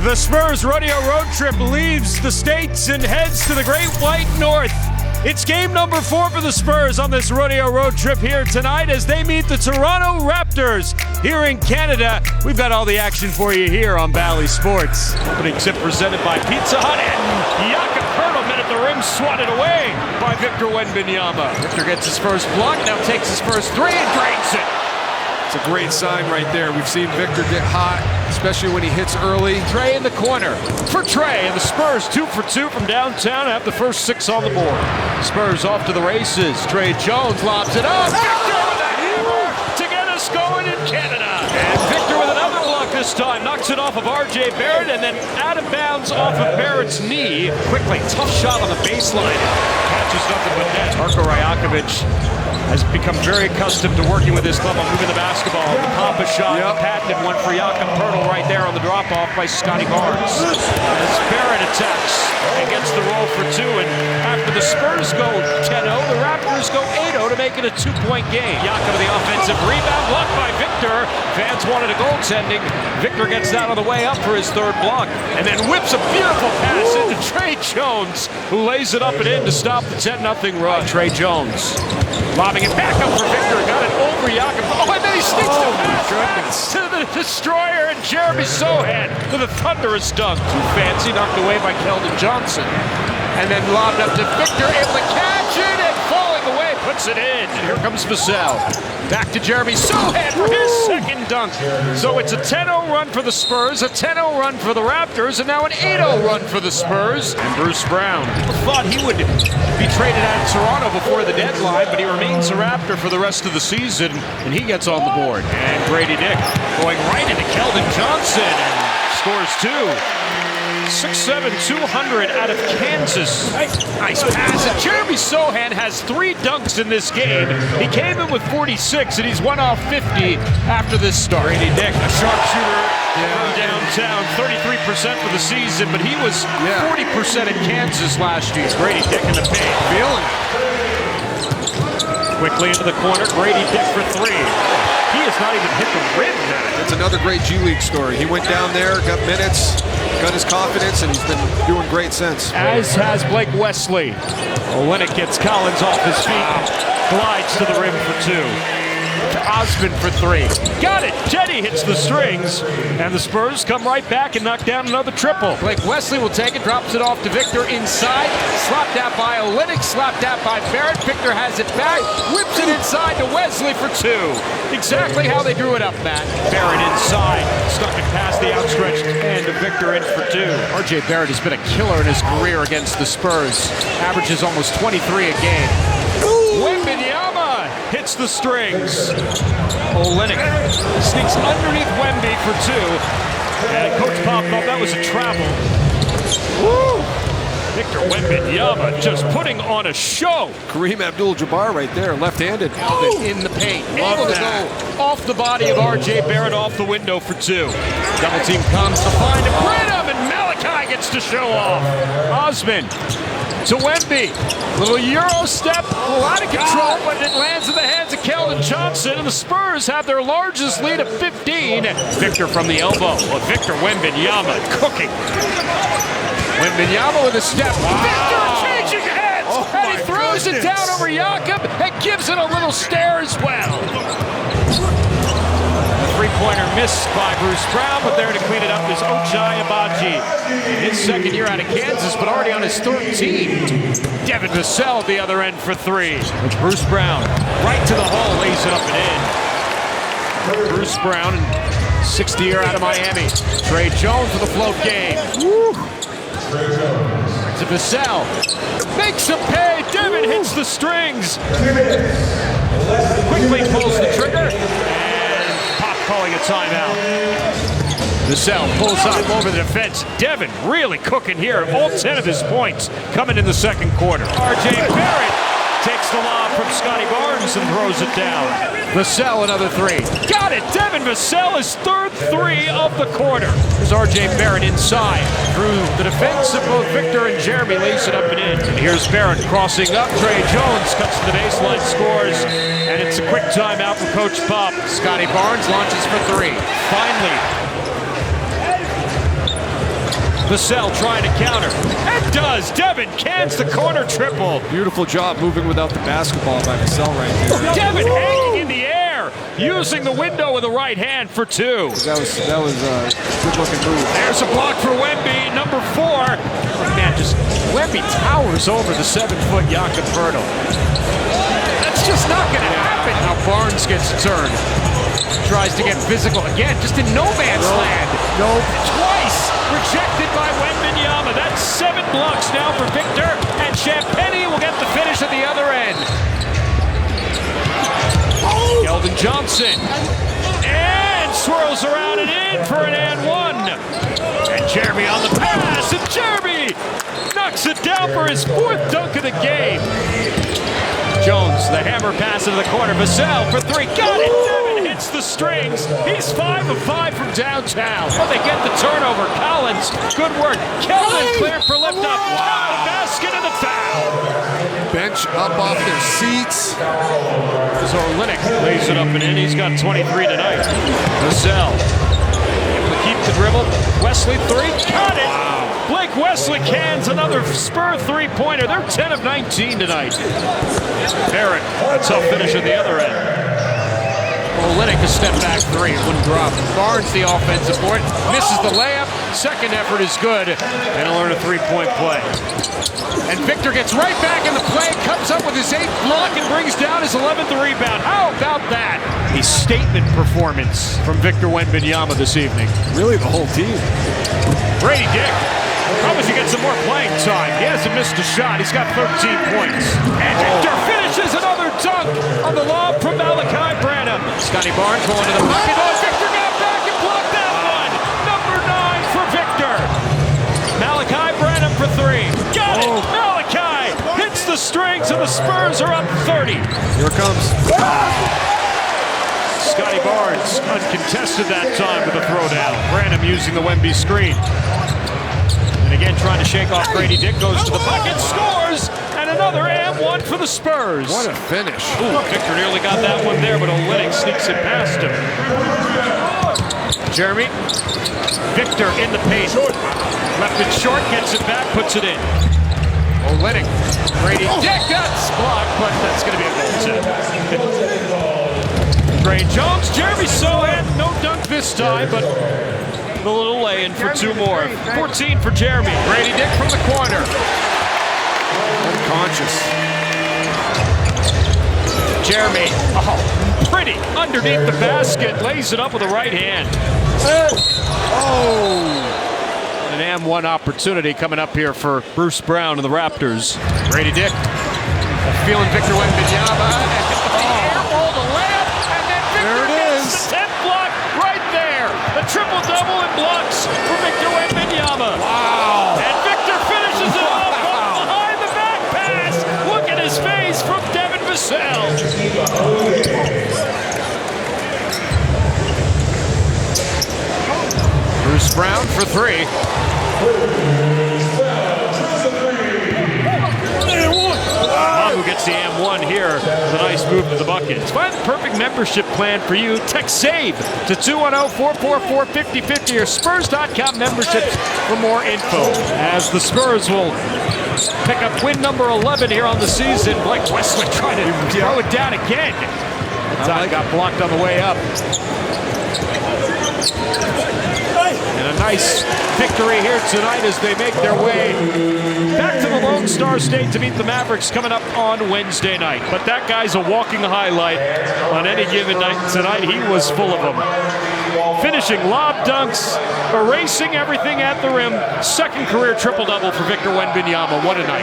The Spurs rodeo road trip leaves the States and heads to the Great White North. It's game number 4 for the Spurs on this rodeo road trip here tonight as they meet the Toronto Raptors here in Canada. We've got all the action for you here on Bally Sports. Opening tip presented by Pizza Hut, and Jakob Poeltl at the rim, swatted away by Victor Wembanyama. Victor gets his first block, now takes his first three and drains it. It's a great sign right there. We've seen Victor get hot, especially when he hits early. Trey in the corner for Trey, and the Spurs 2 for 2 from downtown have the first 6 on the board. Spurs off to the races. Trey Jones lobs it up. Victor with a hammer to get us going in Canada. And Victor with another block this time. Knocks it off of RJ Barrett and then out of bounds off of Barrett's knee. Quickly, tough shot on the baseline. Catches nothing but net. Marko Rajakovic has become very accustomed to working with his club on moving the basketball. The pop-up shot, the patented one for Jakob Poeltl right there on the drop-off by Scotty Barnes. As Barrett attacks and gets the roll for 2, and after the Spurs go 10-0, the Raptors go 8-0 to make it a 2-point game. Jakob with the offensive rebound, blocked by Victor. Fans wanted a goaltending. Victor gets that on the way up for his third block, and then whips a beautiful pass into Trey Jones, who lays it up and in to stop the 10-0 run. Trey Jones lobbing it back up for Victor, got it over Jakob. Oh, and then he sneaks the pass to the destroyer, and Jeremy Sohan with a thunderous dunk. Too fancy, knocked away by Keldon Johnson. And then lobbed up to Victor, able to catch it, and falling away, puts it in. And here comes Vassell. Back to Jeremy Sohan for his second dunk. So it's a 10-0 run for the Spurs, a 10-0 run for the Raptors, and now an 8-0 run for the Spurs. And Bruce Brown. People thought he would be traded out of Toronto before the deadline, but he remains a Raptor for the rest of the season, and he gets on the board. And Grady Dick going right into Keldon Johnson and scores 2. 6'7", 200 out of Kansas. Nice pass, and Jeremy Sohan has 3 dunks in this game. He came in with 46, and he's 1 off 50 after this start. Grady Dick, a sharpshooter from downtown, 33% for the season, but he was 40% in Kansas last year. Grady Dick in the paint, feeling it. Quickly into the corner, Grady Dick for 3. He has not even hit the rim now. That's another great G League story. He went down there, got minutes, got his confidence, and he's been doing great since. As has Blake Wesley. Olynyk gets Collins off his feet, glides to the rim for 2. To Osman for 3. Got it! Jetty hits the strings, and the Spurs come right back and knock down another triple. Blake Wesley will take it, drops it off to Victor inside. Slapped out by Olynyk, slapped out by Barrett. Victor has it back, whips it inside to Wesley for 2. Exactly how they drew it up, Matt. Barrett inside, stuck it past the outstretched hand of Victor in for 2. RJ Barrett has been a killer in his career against the Spurs. Averages almost 23 a game. Wembanyama hits the strings. Olynyk sneaks underneath Wemby for 2. And Coach Pop thought that was a travel. Woo! Victor Wembanyama just putting on a show. Kareem Abdul-Jabbar right there, left-handed. In the paint. Able to go off the body of RJ Barrett off the window for 2. Double team comes to find him. Brenham, and Malachi gets to show off. Osman to Wemby. Little Euro step, a lot of control, but it lands in the hands of Keldon Johnson, and the Spurs have their largest lead of 15. Victor from the elbow. Well, Victor Wembanyama cooking. Wembanyama with a step. Victor changing heads, and he throws it down over Jakob and gives it a little stare as well. Three-pointer missed by Bruce Brown, but there to clean it up is Ochai Agbaji. His second year out of Kansas, but already on his third team. Devin Vassell at the other end for 3. With Bruce Brown right to the hole, lays it up and in. Bruce Brown, 6th year out of Miami. Trey Jones with a float game. Woo. To Vassell. Makes him pay. Devin hits the strings. Quickly pulls the trigger. Calling a timeout. Vassell pulls up over the defense. Devin really cooking here. All 10 of his points coming in the second quarter. RJ Barrett takes the lob from Scotty Barnes and throws it down. Vassell another 3. Got it! Devin Vassell his third 3 of the quarter. There's RJ Barrett inside. Through the defense of both Victor and Jeremy, lays it up and in. And here's Barrett crossing up. Trey Jones cuts to the baseline, scores. And it's a quick timeout for Coach Pop. Scotty Barnes launches for 3. Finally, Vassell trying to counter. And does. Devin cans the corner triple. Beautiful job moving without the basketball by Vassell right there. Devin hanging in the air, using the window with the right hand for two. That was a good-looking move. There's a block for Wemby, number 4. Man, just Wemby towers over the 7-foot Jakob Poeltl. That's just not going to happen. Now Barnes gets turned. Tries to get physical again, just in no man's land. Nope. Twice rejected by Wembanyama. That's 7 blocks now for Victor, and Champagnie will get the finish at the other end. Keldon Johnson, and swirls around and in for an and one. And Jeremy on the pass, and Jeremy knocks it down for his 4th dunk of the game. Jones, the hammer pass into the corner. Vassell for 3, got it. Devin hits the strings. He's 5 of 5 from downtown. Oh, they get the turnover. Collins, good work. Keldon cleared for lift up. Wow, the basket and the foul. Bench up off their seats. Olynyk lays it up and in. He's got 23 tonight. Vassell able to keep the dribble. Wesley 3, got it. Wow. Blake Wesley cans another Spur 3-pointer. They're 10 of 19 tonight. Barrett, tough finish at the other end. Olynyk a step back 3, it wouldn't drop. Barnes the offensive board, misses the layup. Second effort is good, and he'll earn a 3-point play. And Victor gets right back in the play, comes up with his 8th block and brings down his 11th rebound. How about that? A statement performance from Victor Wembanyama this evening. Really the whole team. Grady Dick, promise he gets some more playing time. He hasn't missed a shot. He's got 13 points. And Victor finishes another dunk on the lob from Malachi Branham. Scotty Barnes going to the bucket. Oh, Victor got back and blocked that one. Number 9 for Victor. Malachi Branham for 3. Got it. Malachi hits the strings, and the Spurs are up 30. Here it comes. Scotty Barnes uncontested that time with a throwdown. Branham using the Wemby screen. And again, trying to shake off Grady Dick, goes to the bucket, scores, and another and one for the Spurs. What a finish. Ooh, Victor nearly got that one there, but Olynyk sneaks it past him. Jeremy, Victor in the paint. Left it short, gets it back, puts it in. Olynyk, Grady Dick, that's blocked, but that's going to be a goal tip. Trey Jones, Jeremy Sohan, no dunk this time, but the little lay-in for 2 more. 14 for Jeremy. Grady Dick from the corner. Unconscious. Jeremy, oh, pretty, underneath the basket, lays it up with the right hand. Oh! An and one opportunity coming up here for Bruce Brown and the Raptors. Grady Dick, feeling Victor Wembanyama. There it is. The 10th block right there. A triple-double in blocks for Victor Wembanyama. Wow. And Victor finishes it off behind the back pass. Look at his face from Devin Vassell. Bruce Brown for 3. Who gets the M1 here with a nice move to the buckets. Find the perfect membership plan for you. Text SAVE to 210-444-5050 or Spurs.com memberships for more info. As the Spurs will pick up win number 11 here on the season. Blake Wesley trying to throw it down again. The time got blocked on the way up. And a nice victory here tonight as they make their way back to the Lone Star State to meet the Mavericks coming up on Wednesday night. But that guy's a walking highlight on any given night. Tonight he was full of them. Finishing lob dunks, erasing everything at the rim. Second career triple-double for Victor Wembanyama. What a night.